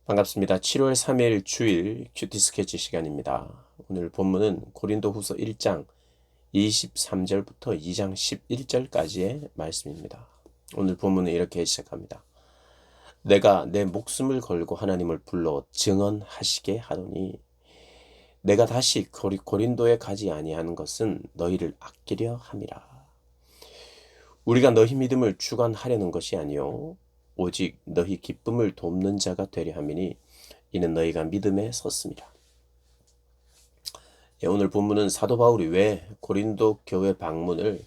반갑습니다. 7월 3일 주일 큐티 스케치 시간입니다. 오늘 본문은 고린도후서 1장 23절부터 2장 11절까지의 말씀입니다. 오늘 본문은 이렇게 시작합니다. 내가 내 목숨을 걸고 하나님을 불러 증언하시게 하노니 내가 다시 고린도에 가지 아니하는 것은 너희를 아끼려 함이라. 우리가 너희 믿음을 주관하려는 것이 아니요 오직 너희 기쁨을 돕는 자가 되려 함이니 이는 너희가 믿음에 섰습니다. 오늘 본문은 사도 바울이 왜 고린도 교회 방문을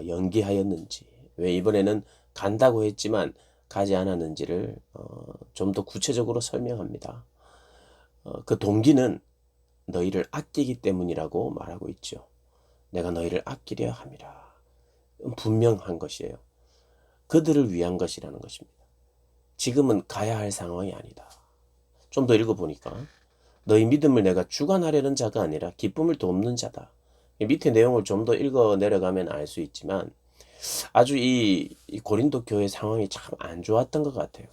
연기하였는지, 왜 이번에는 간다고 했지만 가지 않았는지를 좀 더 구체적으로 설명합니다. 그 동기는 너희를 아끼기 때문이라고 말하고 있죠. 내가 너희를 아끼려 함이라. 분명한 것이에요. 그들을 위한 것이라는 것입니다. 지금은 가야 할 상황이 아니다. 좀 더 읽어보니까 너희 믿음을 내가 주관하려는 자가 아니라 기쁨을 돕는 자다. 밑에 내용을 좀 더 읽어 내려가면 알 수 있지만 아주 이 고린도 교회 상황이 참 안 좋았던 것 같아요.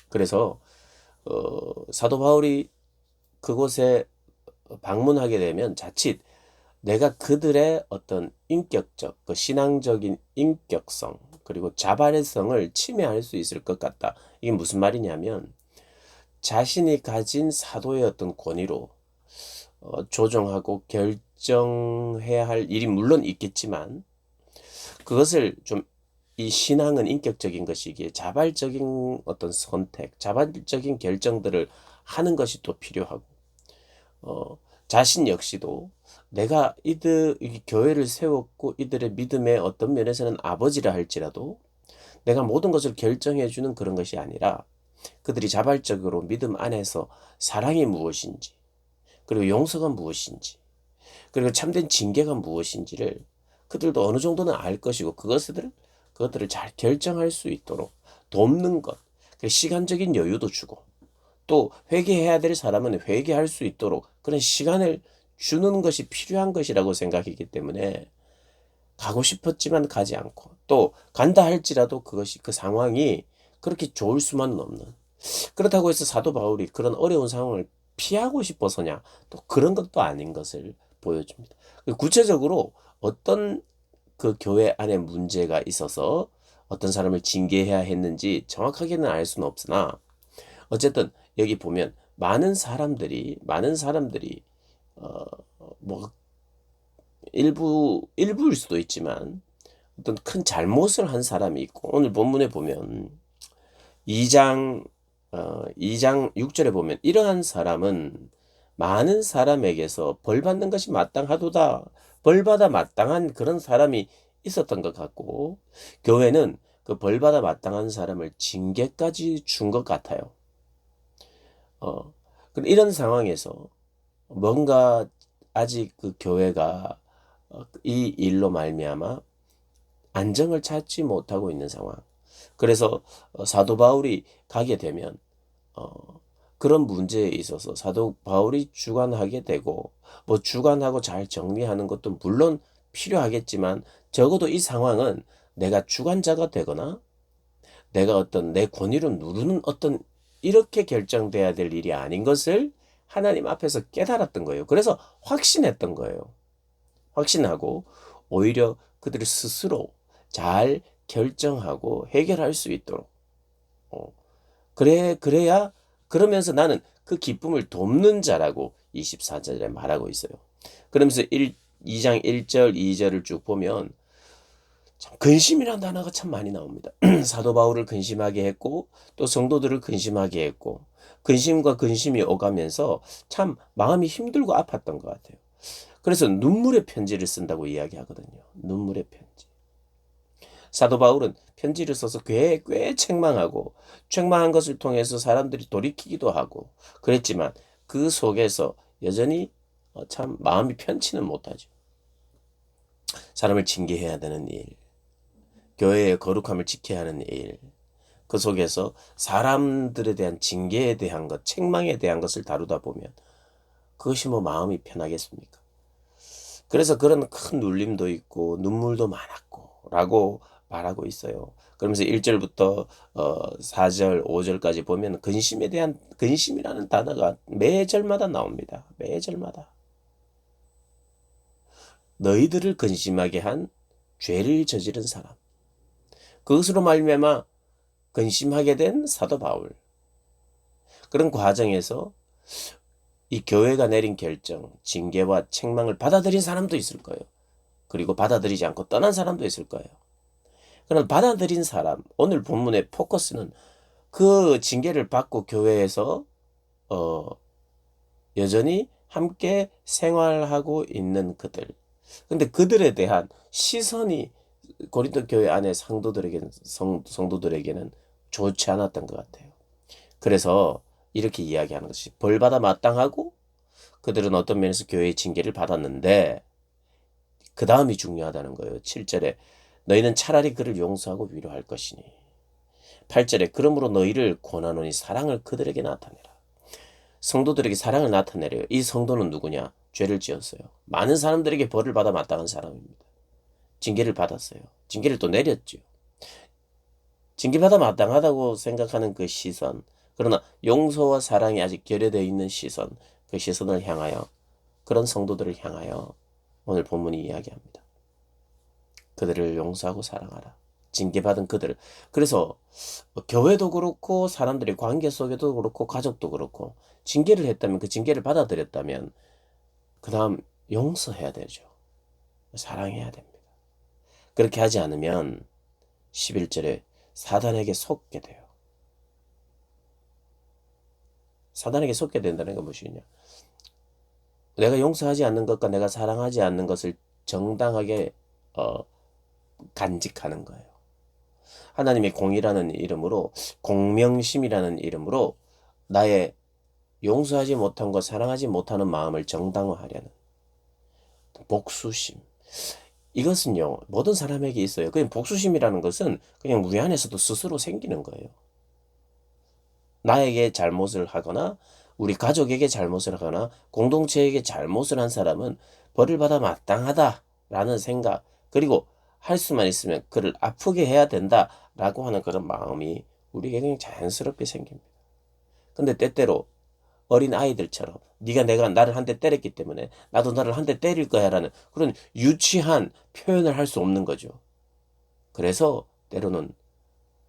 그래서 사도 바울이 그곳에 방문하게 되면 자칫 내가 그들의 어떤 인격적, 그 신앙적인 인격성, 그리고 자발성을 침해할 수 있을 것 같다. 이게 무슨 말이냐면 자신이 가진 사도의 어떤 권위로 조정하고 결정해야 할 일이 물론 있겠지만 그것을 좀 이 신앙은 인격적인 것이기에 자발적인 어떤 선택, 자발적인 결정들을 하는 것이 또 필요하고 자신 역시도 내가 이 교회를 세웠고 이들의 믿음의 어떤 면에서는 아버지라 할지라도 내가 모든 것을 결정해 주는 그런 것이 아니라 그들이 자발적으로 믿음 안에서 사랑이 무엇인지, 그리고 용서가 무엇인지, 그리고 참된 징계가 무엇인지를 그들도 어느 정도는 알 것이고 그것들을 잘 결정할 수 있도록 돕는 것, 시간적인 여유도 주고 또 회개해야 될 사람은 회개할 수 있도록 그런 시간을 주는 것이 필요한 것이라고 생각이기 때문에 가고 싶었지만 가지 않고 또 간다 할지라도 그 상황이 그렇게 좋을 수만은 없는, 그렇다고 해서 사도 바울이 그런 어려운 상황을 피하고 싶어서냐, 또 그런 것도 아닌 것을 보여줍니다. 구체적으로 어떤 그 교회 안에 문제가 있어서 어떤 사람을 징계해야 했는지 정확하게는 알 수는 없으나 어쨌든 여기 보면 많은 사람들이 뭐 일부일 수도 있지만 어떤 큰 잘못을 한 사람이 있고, 오늘 본문에 보면 2장 2장 6절에 보면 이러한 사람은 많은 사람에게서 벌 받는 것이 마땅하도다. 벌 받아 마땅한 그런 사람이 있었던 것 같고 교회는 그 벌 받아 마땅한 사람을 징계까지 준 것 같아요. 이런 상황에서 뭔가 아직 그 교회가 이 일로 말미암아 안정을 찾지 못하고 있는 상황. 그래서 사도 바울이 가게 되면 어, 그런 문제에 있어서 사도 바울이 주관하게 되고 뭐 주관하고 잘 정리하는 것도 물론 필요하겠지만 적어도 이 상황은 내가 주관자가 되거나 내가 어떤 내 권위로 누르는 어떤 이렇게 결정돼야 될 일이 아닌 것을 하나님 앞에서 깨달았던 거예요. 그래서 확신했던 거예요. 확신하고 오히려 그들이 스스로 잘 결정하고 해결할 수 있도록 어, 그래야 그러면서 나는 그 기쁨을 돕는 자라고 24절에 말하고 있어요. 그러면서 2장 1절 2절을 쭉 보면 참 근심이라는 단어가 참 많이 나옵니다. 사도 바울을 근심하게 했고 또 성도들을 근심하게 했고 근심과 근심이 오가면서 참 마음이 힘들고 아팠던 것 같아요. 그래서 눈물의 편지를 쓴다고 이야기하거든요. 눈물의 편지. 사도 바울은 편지를 써서 꽤 책망한 것을 통해서 사람들이 돌이키기도 하고 그랬지만 그 속에서 여전히 참 마음이 편치는 못하죠. 사람을 징계해야 되는 일, 교회의 거룩함을 지켜야 하는 일, 그 속에서 사람들에 대한 징계에 대한 것, 책망에 대한 것을 다루다 보면 그것이 뭐 마음이 편하겠습니까? 그래서 그런 큰 눌림도 있고 눈물도 많았고 라고 말하고 있어요. 그러면서 1절부터 4절, 5절까지 보면 근심에 대한 근심이라는 단어가 매 절마다 나옵니다. 매 절마다. 너희들을 근심하게 한 죄를 저지른 사람. 그것으로 말미암아 근심하게 된 사도 바울. 그런 과정에서 이 교회가 내린 결정, 징계와 책망을 받아들인 사람도 있을 거예요. 그리고 받아들이지 않고 떠난 사람도 있을 거예요. 그러나 받아들인 사람, 오늘 본문의 포커스는 그 징계를 받고 교회에서 여전히 함께 생활하고 있는 그들. 근데 그들에 대한 시선이 고린도 교회 안에 성도들에게는 좋지 않았던 것 같아요. 그래서 이렇게 이야기하는 것이 벌받아 마땅하고 그들은 어떤 면에서 교회의 징계를 받았는데 그 다음이 중요하다는 거예요. 7절에 너희는 차라리 그를 용서하고 위로할 것이니 8절에 그러므로 너희를 권하노니 사랑을 그들에게 나타내라. 성도들에게 사랑을 나타내려요. 이 성도는 누구냐? 죄를 지었어요. 많은 사람들에게 벌을 받아 마땅한 사람입니다. 징계를 받았어요. 징계를 또 내렸죠. 징계받아 마땅하다고 생각하는 그 시선, 그러나 용서와 사랑이 아직 결여되어 있는 시선, 그 시선을 향하여 그런 성도들을 향하여 오늘 본문이 이야기합니다. 그들을 용서하고 사랑하라. 징계받은 그들을. 그래서 교회도 그렇고 사람들의 관계 속에도 그렇고 가족도 그렇고 징계를 했다면 그 징계를 받아들였다면 그 다음 용서해야 되죠. 사랑해야 됩니다. 그렇게 하지 않으면 11절에 사단에게 속게 돼요. 사단에게 속게 된다는 건 무엇이냐? 내가 용서하지 않는 것과 내가 사랑하지 않는 것을 정당하게 간직하는 거예요. 하나님의 공의라는 이름으로 공명심이라는 이름으로 나의 용서하지 못한 것, 사랑하지 못하는 마음을 정당화하려는 복수심. 이것은요, 모든 사람에게 있어요. 그냥 복수심이라는 것은 그냥 우리 안에서도 스스로 생기는 거예요. 나에게 잘못을 하거나 우리 가족에게 잘못을 하거나 공동체에게 잘못을 한 사람은 벌을 받아 마땅하다라는 생각, 그리고 할 수만 있으면 그를 아프게 해야 된다라고 하는 그런 마음이 우리에게 그냥 자연스럽게 생깁니다. 근데 때때로 어린 아이들처럼 내가 나를 한 대 때렸기 때문에 나도 너를 한 대 때릴 거야라는 그런 유치한 표현을 할 수 없는 거죠. 그래서 때로는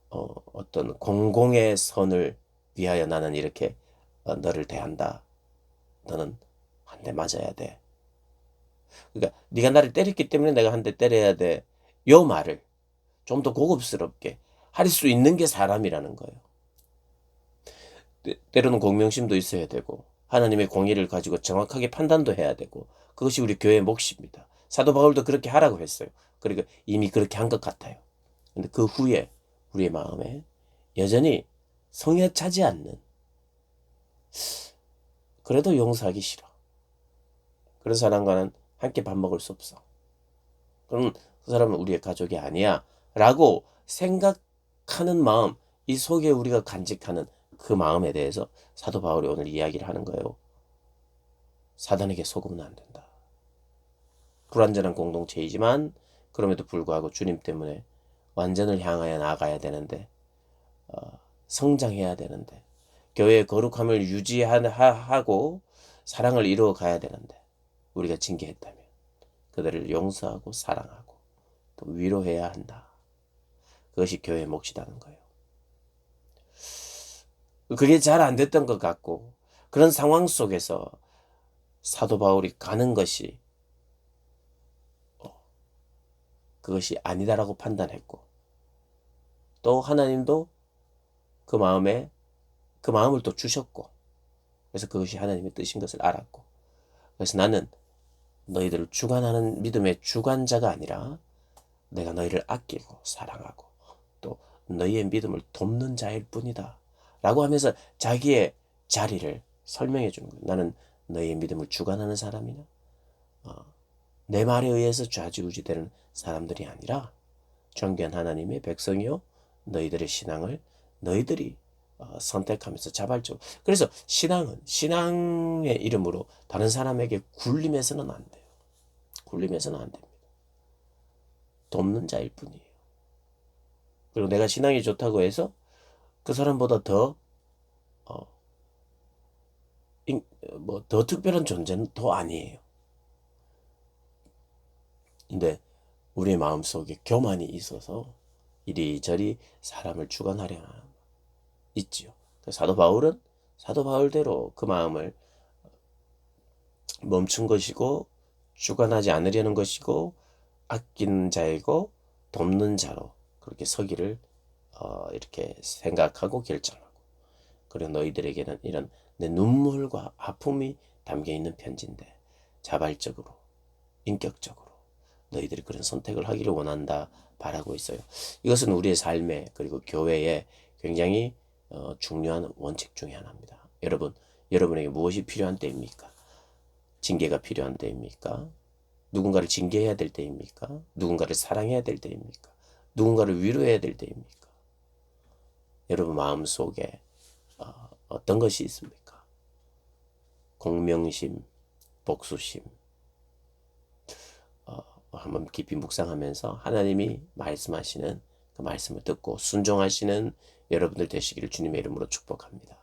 어떤 공공의 선을 위하여 나는 이렇게 너를 대한다. 너는 한 대 맞아야 돼. 그러니까 네가 나를 때렸기 때문에 내가 한 대 때려야 돼. 요 말을 좀 더 고급스럽게 할 수 있는 게 사람이라는 거예요. 때로는 공명심도 있어야 되고 하나님의 공의를 가지고 정확하게 판단도 해야 되고 그것이 우리 교회의 몫입니다. 사도 바울도 그렇게 하라고 했어요. 그리고 이미 그렇게 한 것 같아요. 근데 그 후에 우리의 마음에 여전히 성에 차지 않는 그래도 용서하기 싫어. 그런 사람과는 함께 밥 먹을 수 없어. 그럼 그 사람은 우리의 가족이 아니야. 라고 생각하는 마음, 이 속에 우리가 간직하는 그 마음에 대해서 사도 바울이 오늘 이야기를 하는 거예요. 사단에게 속으면 안 된다. 불완전한 공동체이지만 그럼에도 불구하고 주님 때문에 완전을 향하여 나아가야 되는데 성장해야 되는데 교회의 거룩함을 유지하고 사랑을 이루어 가야 되는데 우리가 징계했다면 그들을 용서하고 사랑하고 또 위로해야 한다. 그것이 교회의 몫이라는 거예요. 그게 잘 안 됐던 것 같고 그런 상황 속에서 사도 바울이 가는 것이 그것이 아니다라고 판단했고 또 하나님도 그 마음을 또 주셨고 그래서 그것이 하나님의 뜻인 것을 알았고 그래서 나는 너희들을 주관하는 믿음의 주관자가 아니라 내가 너희를 아끼고 사랑하고 또 너희의 믿음을 돕는 자일 뿐이다 라고 하면서 자기의 자리를 설명해 주는 거예요. 나는 너희의 믿음을 주관하는 사람이나 내 말에 의해서 좌지우지되는 사람들이 아니라 존귀한 하나님의 백성이요 너희들의 신앙을 너희들이 선택하면서 자발적으로 그래서 신앙의 이름으로 다른 사람에게 굴림해서는 안 돼요. 굴림해서는 안 됩니다. 돕는 자일 뿐이에요. 그리고 내가 신앙이 좋다고 해서 그 사람보다 더 어, 더 특별한 존재는 더 아니에요. 근데 우리의 마음속에 교만이 있어서 이리저리 사람을 주관하려 있지요. 사도 바울대로 그 마음을 멈춘 것이고 주관하지 않으려는 것이고 아끼는 자이고 돕는 자로 그렇게 서기를 이렇게 생각하고 결정하고, 그리고 너희들에게는 이런 내 눈물과 아픔이 담겨 있는 편지인데 자발적으로 인격적으로 너희들이 그런 선택을 하기를 원한다 바라고 있어요. 이것은 우리의 삶에 그리고 교회에 굉장히 중요한 원칙 중에 하나입니다. 여러분에게 무엇이 필요한 때입니까? 징계가 필요한 때입니까? 누군가를 징계해야 될 때입니까? 누군가를 사랑해야 될 때입니까? 누군가를 위로해야 될 때입니까? 여러분 마음속에 어떤 것이 있습니까? 공명심, 복수심, 한번 깊이 묵상하면서 하나님이 말씀하시는 그 말씀을 듣고 순종하시는 여러분들 되시기를 주님의 이름으로 축복합니다.